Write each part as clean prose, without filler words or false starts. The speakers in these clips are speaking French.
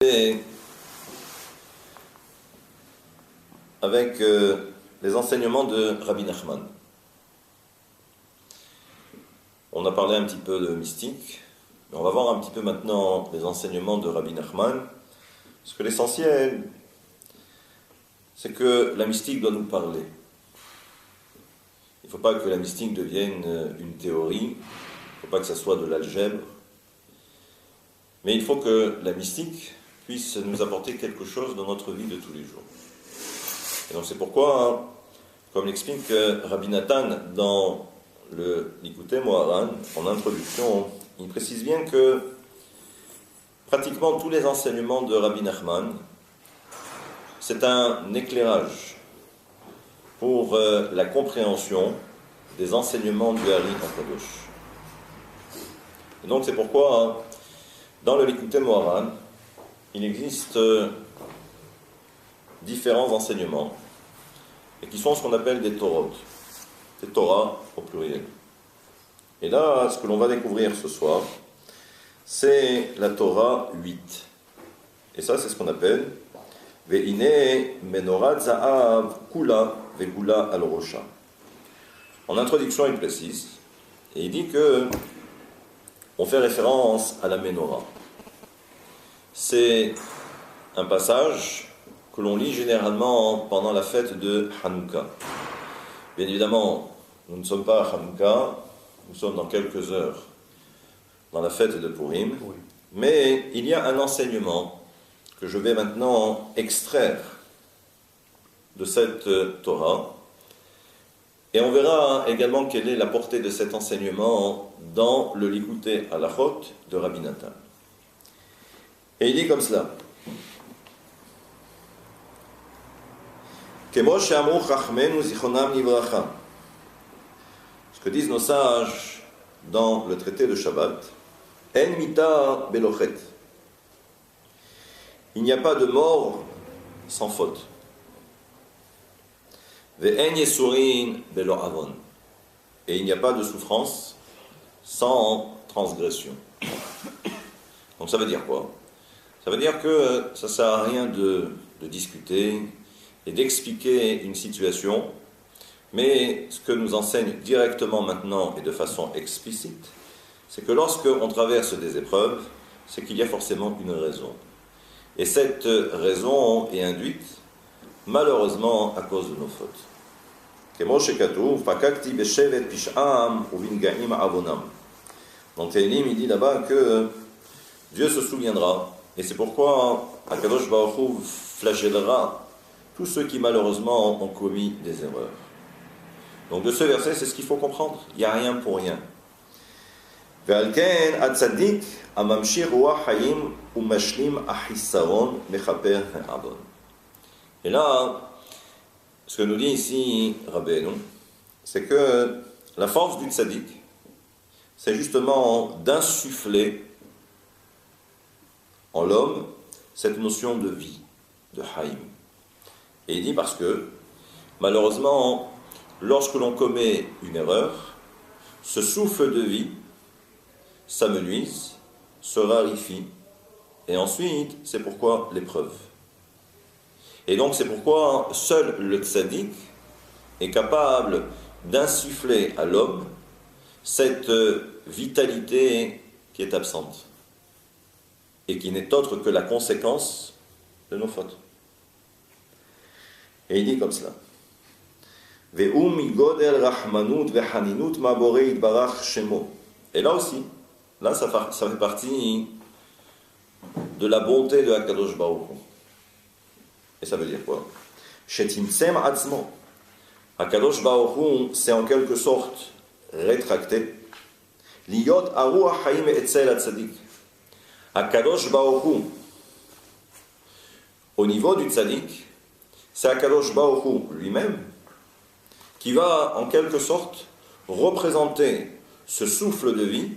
Et avec les enseignements de Rabbi Nachman. On a parlé un petit peu de mystique, mais on va voir un petit peu maintenant les enseignements de Rabbi Nachman, parce que l'essentiel, c'est que la mystique doit nous parler. Il ne faut pas que la mystique devienne une théorie, il ne faut pas que ça soit de l'algèbre, mais il faut que la mystique puisse nous apporter quelque chose dans notre vie de tous les jours. Et donc c'est pourquoi, comme l'explique Rabbi Nathan dans le Likutei Moharan, en introduction, il précise bien que pratiquement tous les enseignements de Rabbi Nachman, c'est un éclairage pour la compréhension des enseignements du Hari HaKadosh. Et donc c'est pourquoi, dans le Likutei Moharan, il existe différents enseignements, et qui sont ce qu'on appelle des Torot, des Torah au pluriel. Et là, ce que l'on va découvrir ce soir, c'est la Torah 8. Et ça, c'est ce qu'on appelle Ve'ine menorat za'av kula ve'gula al rosha. En introduction, il précise, et il dit que on fait référence à la menorah. C'est un passage que l'on lit généralement pendant la fête de Hanouka. Bien évidemment, nous ne sommes pas à Hanouka, nous sommes dans quelques heures dans la fête de Purim, oui. Mais il y a un enseignement que je vais maintenant extraire de cette Torah, et on verra également quelle est la portée de cet enseignement dans le Likutei Halachot de Rabbi Nathan. Et il dit comme cela. Ce que disent nos sages dans le traité de Shabbat, En mita belochet. Il n'y a pas de mort sans faute. Ve'en yesurin belo avon. Et il n'y a pas de souffrance sans transgression. Donc ça veut dire quoi? Ça veut dire que ça ne sert à rien de discuter et d'expliquer une situation, mais ce que nous enseigne directement maintenant et de façon explicite, c'est que lorsque on traverse des épreuves, c'est qu'il y a forcément une raison. Et cette raison est induite, malheureusement, à cause de nos fautes. Dans Tehillim, il dit là-bas que Dieu se souviendra. Et c'est pourquoi Akadosh Baruch Hu flagellera tous ceux qui malheureusement ont commis des erreurs. Donc de ce verset, c'est ce qu'il faut comprendre. Il n'y a rien pour rien. Et là, ce que nous dit ici Rabbeinu, c'est que la force du tzaddik, c'est justement d'insuffler en l'homme cette notion de vie, de haïm. Et il dit parce que, malheureusement, lorsque l'on commet une erreur, ce souffle de vie s'amenuise, se raréfie, et ensuite, c'est pourquoi l'épreuve. Et donc, c'est pourquoi seul le tzaddik est capable d'insuffler à l'homme cette vitalité qui est absente, et qui n'est autre que la conséquence de nos fautes. Et il dit comme cela. Et là aussi, là ça fait partie de la bonté de Akadosh Baruch Hu. Et ça veut dire quoi? Akadosh Baruch Hu s'est en quelque sorte rétracté. Liyot aruach haim etzel hatzadik. Akadosh Baruch Hu, au niveau du tzaddik, c'est Akadosh Baruch Hu lui-même qui va en quelque sorte représenter ce souffle de vie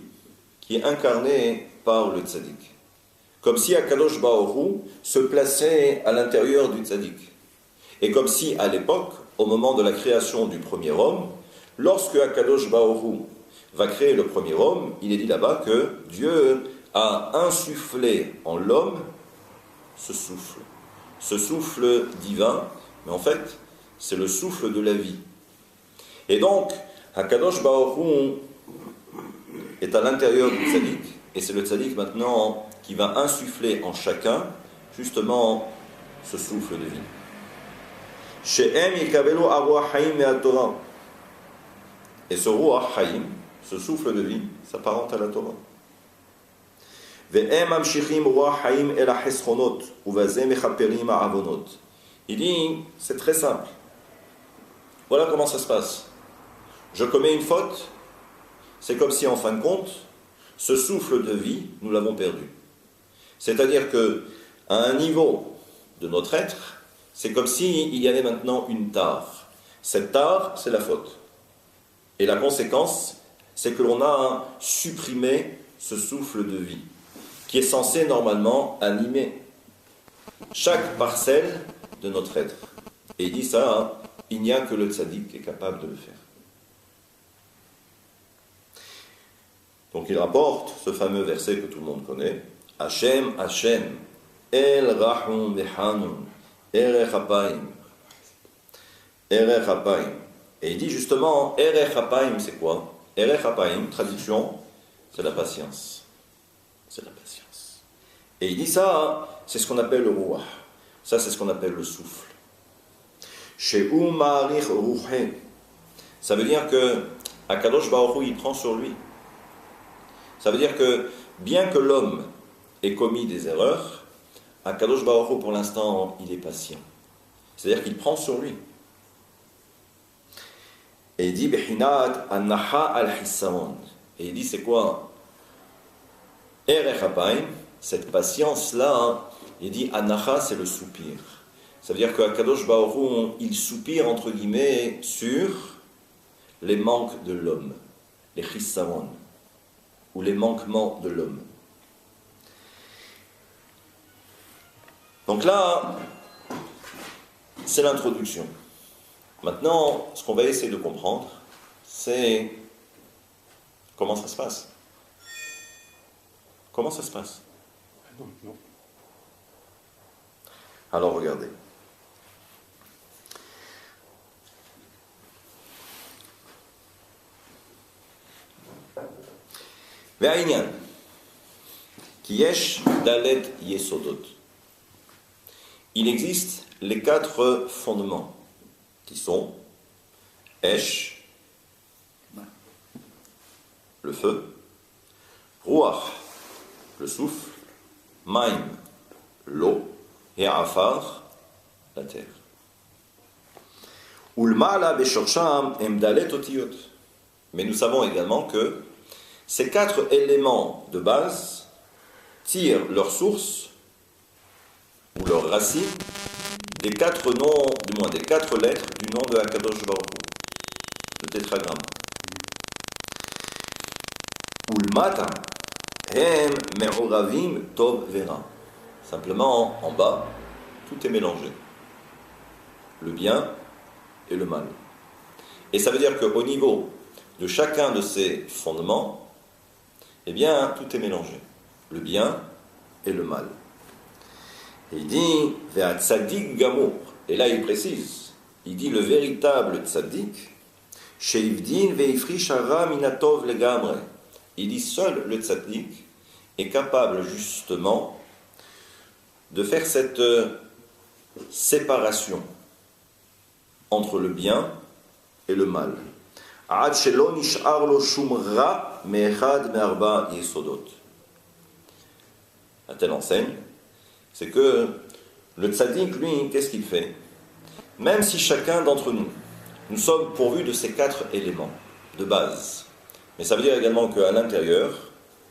qui est incarné par le tzaddik. Comme si Akadosh Baruch Hu se plaçait à l'intérieur du tzaddik. Et comme si à l'époque, au moment de la création du premier homme, lorsque Akadosh Baruch Hu va créer le premier homme, il est dit là-bas que Dieu a insufflé en l'homme ce souffle divin, mais en fait, c'est le souffle de la vie. Et donc, Hakadosh Baruch Hu est à l'intérieur du tzaddik, et c'est le tzaddik maintenant qui va insuffler en chacun, justement, ce souffle de vie. She'em yekabelu arwah haim me'at-Torah. Et ce ruach haim, ce souffle de vie, s'apparente à la Torah. Ve'em amshichim ruach haim el ha'cheschonot, uvaze mechaperim ha'avonot. Il dit, c'est très simple. Voilà comment ça se passe. Je commets une faute, c'est comme si en fin de compte, ce souffle de vie, nous l'avons perdu. C'est-à-dire que, à un niveau de notre être, c'est comme s'il y avait maintenant une tare. Cette tare, c'est la faute. Et la conséquence, c'est que l'on a supprimé ce souffle de vie, qui est censé normalement animer chaque parcelle de notre être. Et il dit ça, il n'y a que le tzaddik qui est capable de le faire. Donc il rapporte ce fameux verset que tout le monde connaît, Hashem, Hashem, El Rahum Behanun, Erech Hapaim. Erech Hapaim. Et il dit justement, Erech Hapaim, c'est quoi? Erech Hapaim, traduction, c'est la patience. C'est la patience. Et il dit ça, c'est ce qu'on appelle le ruach. Ça, c'est ce qu'on appelle le souffle. She'u ma'arich ruhe. Ça veut dire que Akadosh Baruch Hu, il prend sur lui. Ça veut dire que, bien que l'homme ait commis des erreurs, Akadosh Baruch Hu, pour l'instant, il est patient. C'est-à-dire qu'il prend sur lui. Et il dit, Behinat anaha al-hissaon. Et il dit, c'est quoi? Erech Hapaim, cette patience-là, il dit, anaha, c'est le soupir. Ça veut dire qu'Akadosh Baruch Hu, il soupire, entre guillemets, sur les manques de l'homme, les hissaon, ou les manquements de l'homme. Donc là, c'est l'introduction. Maintenant, ce qu'on va essayer de comprendre, c'est comment ça se passe. Comment ça se passe? Non. Alors regardez. Ve'ainyan, ki yesh dalet yesodot. Il existe les 4 fondements qui sont Esh, le feu, Ruach, le souffle, Maim, l'eau, et Afar, la terre. Ulmala beshorsham emdalet otiyot. Mais nous savons également que ces 4 éléments de base tirent leur source ou leur racine des 4 noms, du moins des 4 lettres du nom de Hakadosh Baruch Hu, le tétragramme. Ulmata hem me'oravim tov vera. Simplement en bas, tout est mélangé. Le bien et le mal. Et ça veut dire qu'au niveau de chacun de ces fondements, eh bien, tout est mélangé. Le bien et le mal. Et il dit, Ve'at tzaddik gamour. Et là, il précise, il dit le véritable tzaddik, sheivdin ve'ifri shara minatov legamre. Il dit seul le tzaddik est capable justement de faire cette séparation entre le bien et le mal. Ad shelo nish'ar lo shum ra me'echad me'arba yesodot. À telle enseigne, c'est que le tzaddik, lui, qu'est-ce qu'il fait? Même si chacun d'entre nous, nous sommes pourvus de ces 4 éléments de base, mais ça veut dire également qu'à l'intérieur,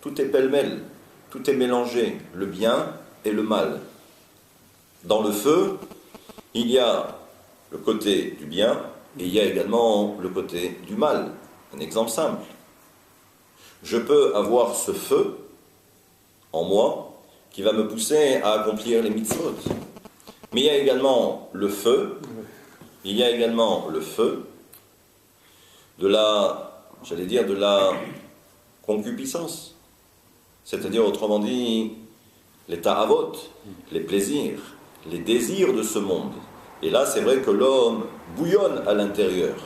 tout est pêle-mêle, tout est mélangé, le bien et le mal. Dans le feu, il y a le côté du bien et il y a également le côté du mal. Un exemple simple. Je peux avoir ce feu en moi qui va me pousser à accomplir les mitzvot. Mais il y a également le feu, de la, de la concupiscence. C'est-à-dire, autrement dit, les ta'avot, les plaisirs, les désirs de ce monde. Et là, c'est vrai que l'homme bouillonne à l'intérieur.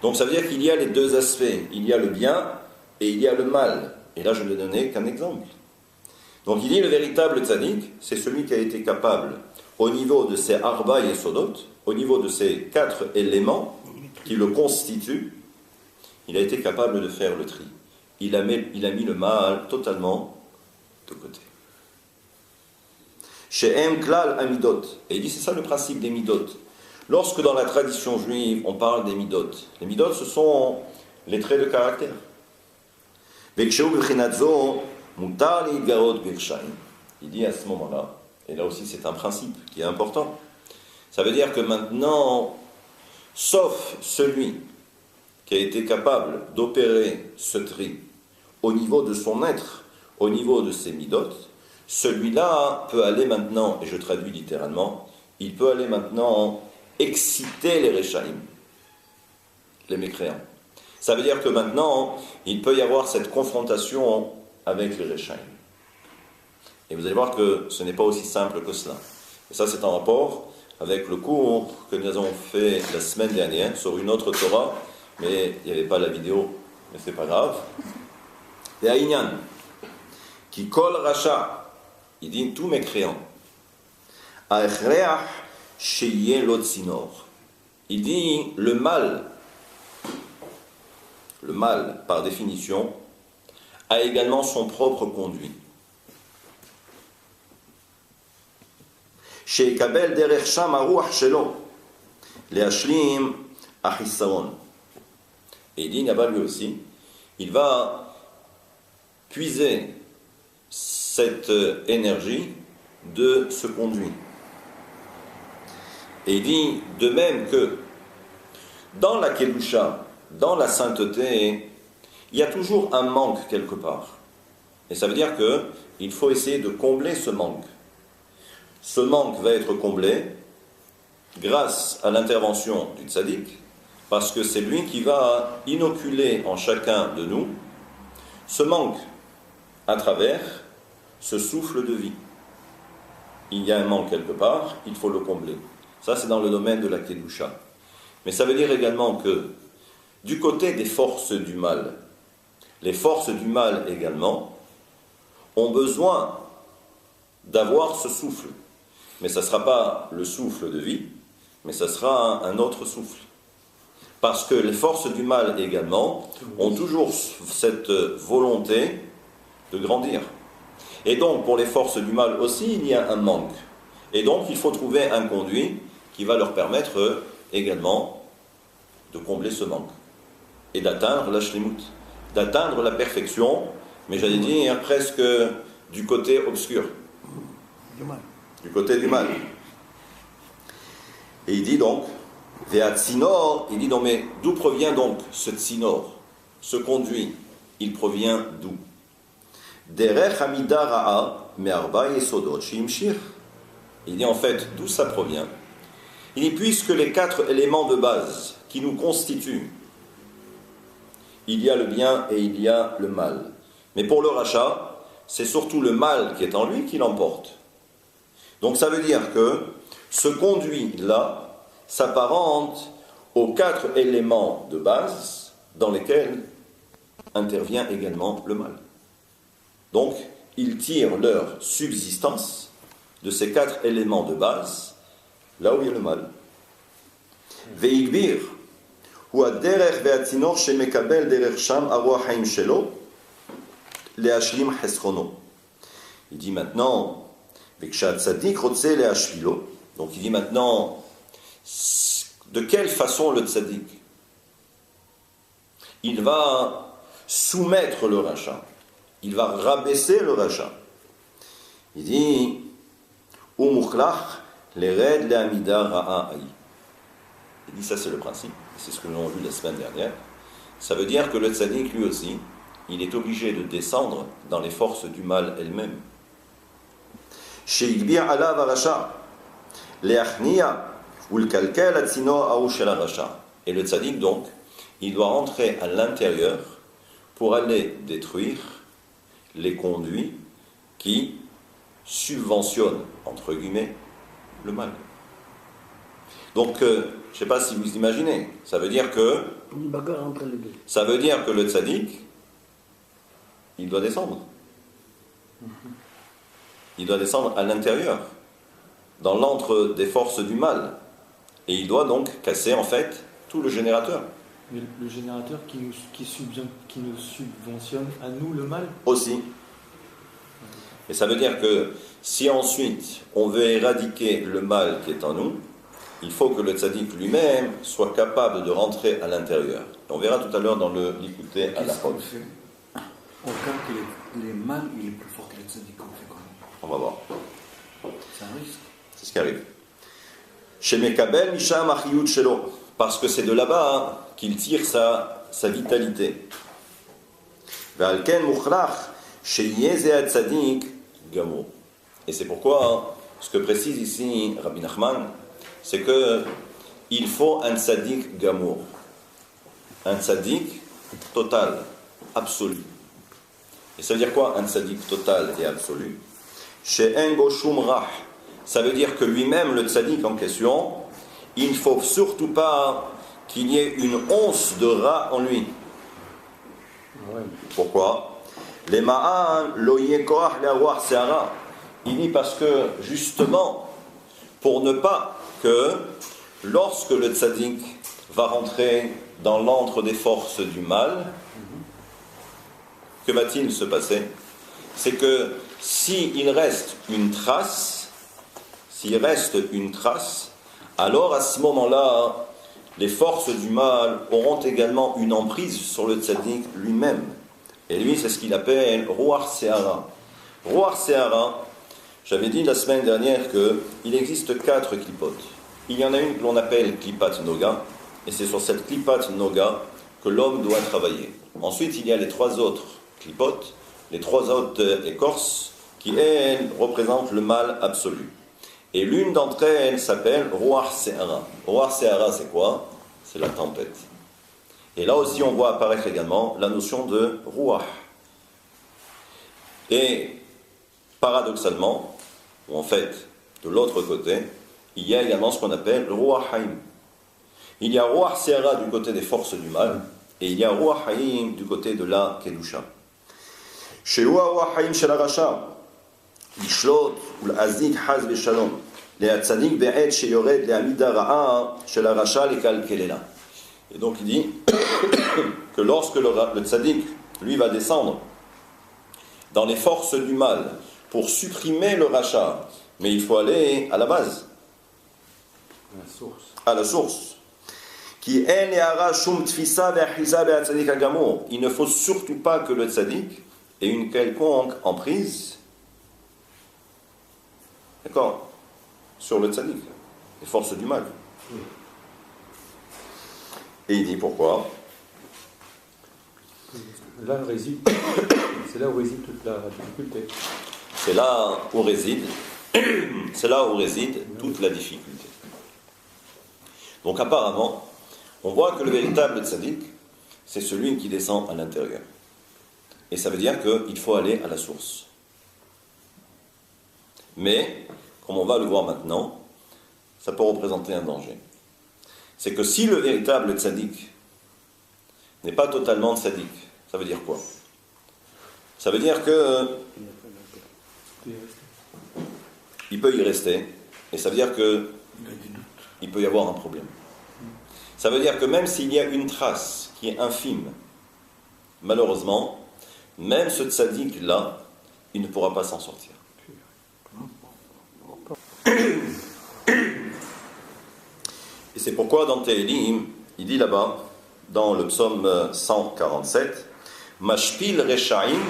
Donc ça veut dire qu'il y a les deux aspects. Il y a le bien et il y a le mal. Et là, je ne donner qu'un exemple. Donc il dit le véritable tzaddik, c'est celui qui a été capable, au niveau de ses arba et sodot, au niveau de ces 4 éléments qui le constituent, il a été capable de faire le tri. Il a mis le mal totalement de côté. Chez M. Klal Amidot. Et il dit, c'est ça le principe des midot. Lorsque dans la tradition juive, on parle des midot, les midot, ce sont les traits de caractère. Il dit à ce moment-là, et là aussi c'est un principe qui est important, ça veut dire que maintenant, sauf celui qui a été capable d'opérer ce tri au niveau de son être, au niveau de ses midot, celui-là peut aller maintenant, et je traduis littéralement, il peut aller maintenant exciter les Rechaim, les mécréants. Ça veut dire que maintenant, il peut y avoir cette confrontation avec les Rechaim. Et vous allez voir que ce n'est pas aussi simple que cela. Et ça, c'est en rapport avec le cours que nous avons fait la semaine dernière sur une autre Torah, mais il n'y avait pas la vidéo, mais c'est pas grave. Et à Inyan, qui kol racha, il dit tous mécréants, aechreach sheyeh lo tzinor. Il dit le mal, par définition, a également son propre conduit. Sheikabel derech sham haruach shelo, leashlim achisaron. Et il dit, là-bas lui aussi, il va puiser cette énergie de ce conduit. Et il dit, de même que dans la Kedusha, dans la sainteté, il y a toujours un manque quelque part. Et ça veut dire qu'il faut essayer de combler ce manque. Ce manque va être comblé grâce à l'intervention du tzaddik, parce que c'est lui qui va inoculer en chacun de nous ce manque à travers ce souffle de vie. Il y a un manque quelque part, il faut le combler. Ça, c'est dans le domaine de la Kedusha. Mais ça veut dire également que du côté des forces du mal, les forces du mal également ont besoin d'avoir ce souffle. Mais ça ne sera pas le souffle de vie, mais ça sera un autre souffle. Parce que les forces du mal également ont toujours cette volonté de grandir. Et donc, pour les forces du mal aussi, il y a un manque. Et donc, il faut trouver un conduit qui va leur permettre également de combler ce manque. Et d'atteindre la shlimut, d'atteindre la perfection, mais j'allais dire presque du côté obscur. Du côté du mal. Et il dit donc, Ve'at tzinor, il dit non mais d'où provient donc ce tzinor, ce conduit? Il provient d'où? Derech hamida ra'a me'arba yesodot sheimshir. Il dit en fait d'où ça provient? Il dit puisque les 4 éléments de base qui nous constituent, il y a le bien et il y a le mal. Mais pour le rachat, c'est surtout le mal qui est en lui qui l'emporte. Donc ça veut dire que ce conduit-là s'apparente aux 4 éléments de base dans lesquels intervient également le mal. Donc, ils tirent leur subsistance de ces 4 éléments de base, là où il y a le mal. Veigbir, ou derech ve'atzinor shemekabel derech sham aruach haim shelo, leashlim chesrono. Il dit maintenant, vekshat tzadik rotze leashvilo. Donc il dit maintenant, de quelle façon le tzaddik il va soumettre le rachat, il va rabaisser le rachat. Il dit Umuchlach lered le'amida ra'a'i. Il dit ça c'est le principe, c'est ce que nous avons vu la semaine dernière. Ça veut dire que le tzaddik lui aussi, il est obligé de descendre dans les forces du mal elles-mêmes. She'igbi'a alav ha'rasha le'achniya. Et le tzaddik donc, il doit rentrer à l'intérieur pour aller détruire les conduits qui subventionne, entre guillemets, le mal. Donc, je ne sais pas si vous imaginez, ça veut dire que Une bagarre entre les deux. ça veut dire que le tzaddik, il doit descendre. Il doit descendre à l'intérieur, dans l'antre des forces du mal. Et il doit donc casser, en fait, tout le générateur. Mais le générateur qui nous subventionne à nous le mal. Aussi. Et ça veut dire que si ensuite on veut éradiquer le mal qui est en nous, il faut que le tzaddik lui-même soit capable de rentrer à l'intérieur. Et on verra tout à l'heure dans le Likutei à la Qu'est-ce qu'on fait au cas que le mal il est plus fort que le tzaddik, on fait quoi? On va voir. C'est un risque. C'est ce qui arrive. Chez Mekabel, Misham Achiyut Shelo. Parce que c'est de là-bas qu'il tire sa vitalité. Ve'alken Mukhrach, chez Yezeh Tzadik Gamo. Et c'est pourquoi, ce que précise ici Rabbi Nachman, c'est que il faut un tzaddik gamour, un tzaddik total, absolu. Et ça veut dire quoi un tzaddik total et absolu? Chez Engo Shum Rach, ça veut dire que lui-même, le tzaddik en question, il ne faut surtout pas qu'il y ait une once de rat en lui. Ouais. Pourquoi? Les ma'an lo yekoach le'awar se'ara. Il dit parce que justement, pour ne pas que lorsque le tzaddik va rentrer dans l'antre des forces du mal, que va-t-il se passer? C'est que s'il reste une trace, alors à ce moment-là, les forces du mal auront également une emprise sur le tzaddik lui-même. Et lui, c'est ce qu'il appelle Ruach Se'ara. Ruach Se'ara, j'avais dit la semaine dernière qu'il existe 4 clipotes. Il y en a une que l'on appelle Klipat Noga, et c'est sur cette Klipat Noga que l'homme doit travailler. Ensuite, il y a les 3 autres clipotes, les 3 autres écorces, qui, elles, représentent le mal absolu. Et l'une d'entre elles s'appelle Ruach Se'ara. Ruach Se'ara, c'est quoi? C'est la tempête. Et là aussi, on voit apparaître également la notion de Ruach. Et paradoxalement, ou en fait, de l'autre côté, il y a également ce qu'on appelle Ruach Haïm. Il y a Ruach Se'ara du côté des forces du mal, et il y a Ruach Haïm du côté de la Kedusha. Chez Ruach Haïm chez la Racha, לשלוט ולהזיק חס ושלום להצדיק בעת שיורד לעמידה רעה של הרשע לקלקללה. Et donc il dit que lorsque le tzaddik, lui, va descendre dans les forces du mal pour supprimer le rachat, mais il faut aller à la base, à la source. Il ne faut surtout pas que le tzaddik ait une quelconque emprise, d'accord, sur le tzaddik, les forces du mal. Et il dit pourquoi? Là réside, c'est là où réside toute la difficulté. C'est là où réside toute la difficulté. Donc apparemment, on voit que le véritable tzaddik, c'est celui qui descend à l'intérieur. Et ça veut dire qu'il faut aller à la source. Mais, comme on va le voir maintenant, ça peut représenter un danger. C'est que si le véritable tzaddik n'est pas totalement tzaddik, ça veut dire quoi? Ça veut dire que il peut y rester, et ça veut dire que il peut y avoir un problème. Ça veut dire que même s'il y a une trace qui est infime, malheureusement, même ce tzaddik-là, il ne pourra pas s'en sortir. Et c'est pourquoi dans Tehillim, il dit là-bas, dans le psaume 147, Mashpil Reshaim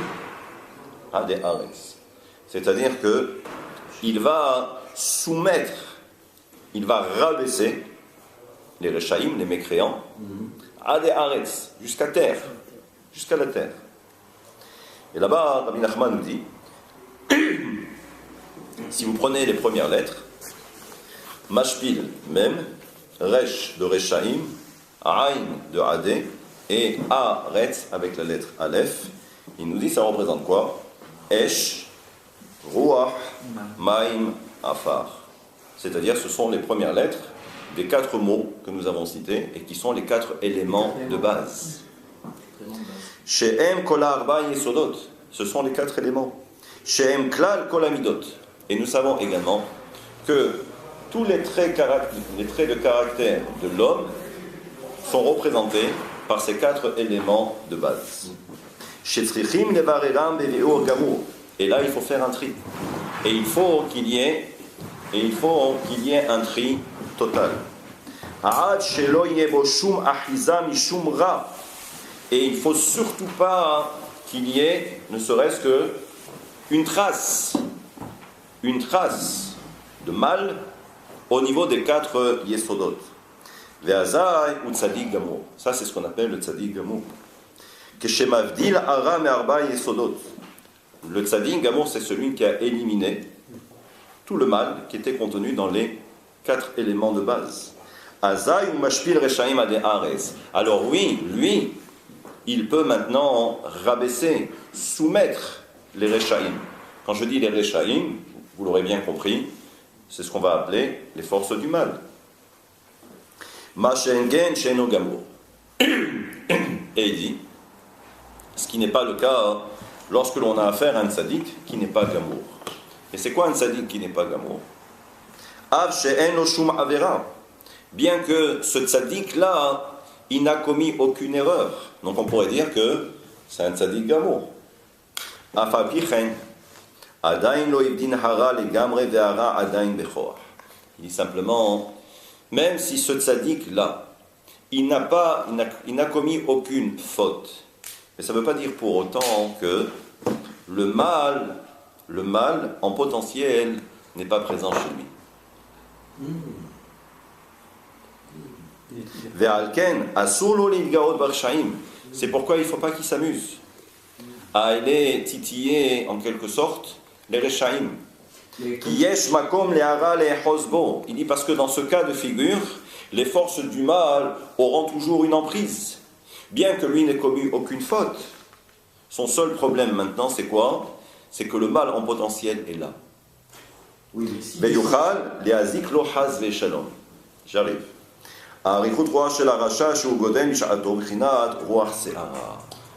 Ade Ares. C'est-à-dire que il va soumettre, il va rabaisser les Reshaim, les mécréants, Ade Ares, jusqu'à terre, jusqu'à la terre. Et là-bas, Rabbi Nachman nous dit, si vous prenez les premières lettres, Mashpil, même, Resh de Reshaim, Aïn de Adé et Aretz avec la lettre Aleph, il nous dit ça représente quoi? Esh, Ruach, Maim, Afar. C'est-à-dire, ce sont les premières lettres des 4 mots que nous avons cités et qui sont les 4 éléments de base. She'em kol ha'arba yesodot. Ce sont les 4 éléments. She'em klal kol hamidot. Et nous savons également que tous les traits de caractère de l'homme sont représentés par ces 4 éléments de base. She'tzrichim levareram beve'ur gamur. Et là, il faut faire un tri. Et il faut qu'il y ait un tri total. Et il ne faut surtout pas qu'il y ait, ne serait-ce que, une trace de mal au niveau des 4 yesodot. Ve'azai ou tzadik gamur. Ça, c'est ce qu'on appelle le tzadik gamur. Keshemavdil ara me'arba yesodot. Le tzadik gamur, c'est celui qui a éliminé tout le mal qui était contenu dans les 4 éléments de base. Azai ou mashpil reshaim ade ares. Alors oui, lui, il peut maintenant rabaisser, soumettre les reshaim. Quand je dis les reshaim, vous l'aurez bien compris, c'est ce qu'on va appeler les forces du mal. Ma shengen sheno gamur. Et il dit, ce qui n'est pas le cas lorsque l'on a affaire à un tzaddik qui n'est pas gamour. Et c'est quoi un tzaddik qui n'est pas gamour? Av she'en shum avera. Bien que ce tzaddik-là, il n'a commis aucune erreur. Donc on pourrait dire que c'est un tzaddik gamour. Afapichen. Adain lo ibdin hara legamre ve'ara adain bechor. Il dit simplement, même si ce tzaddik-là, il n'a commis aucune faute. Mais ça ne veut pas dire pour autant que le mal en potentiel n'est pas présent chez lui. Ve'alken asur lo livgaot barshaim. C'est pourquoi il ne faut pas qu'il s'amuse à aller titiller en quelque sorte les reshaim. Yesh makom le'ara le'echosbo. Il dit parce que dans ce cas de figure, les forces du mal auront toujours une emprise. Bien que lui n'ait commis aucune faute, son seul problème maintenant, c'est quoi? C'est que le mal en potentiel est là. Ve'yuchal le'azik lo haz ve'shalom. J'arrive.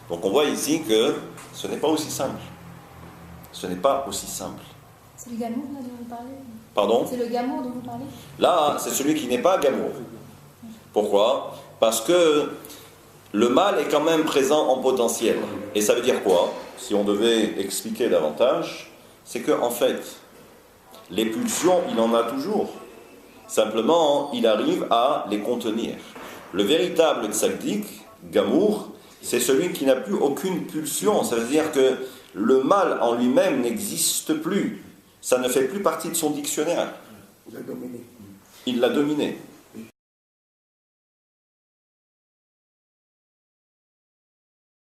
Donc on voit ici que ce n'est pas aussi simple. Ce n'est pas aussi simple. C'est le gamour dont vous parlez? Pardon? C'est le gamour dont vous parlez? Là, c'est celui qui n'est pas gamour. Pourquoi? Parce que le mal est quand même présent en potentiel. Et ça veut dire quoi? Si on devait expliquer davantage, c'est que en fait, les pulsions, il en a toujours. Simplement, il arrive à les contenir. Le véritable tzaddik, gamour, c'est celui qui n'a plus aucune pulsion. Ça veut dire que le mal en lui-même n'existe plus. Ça ne fait plus partie de son dictionnaire. Il l'a dominé.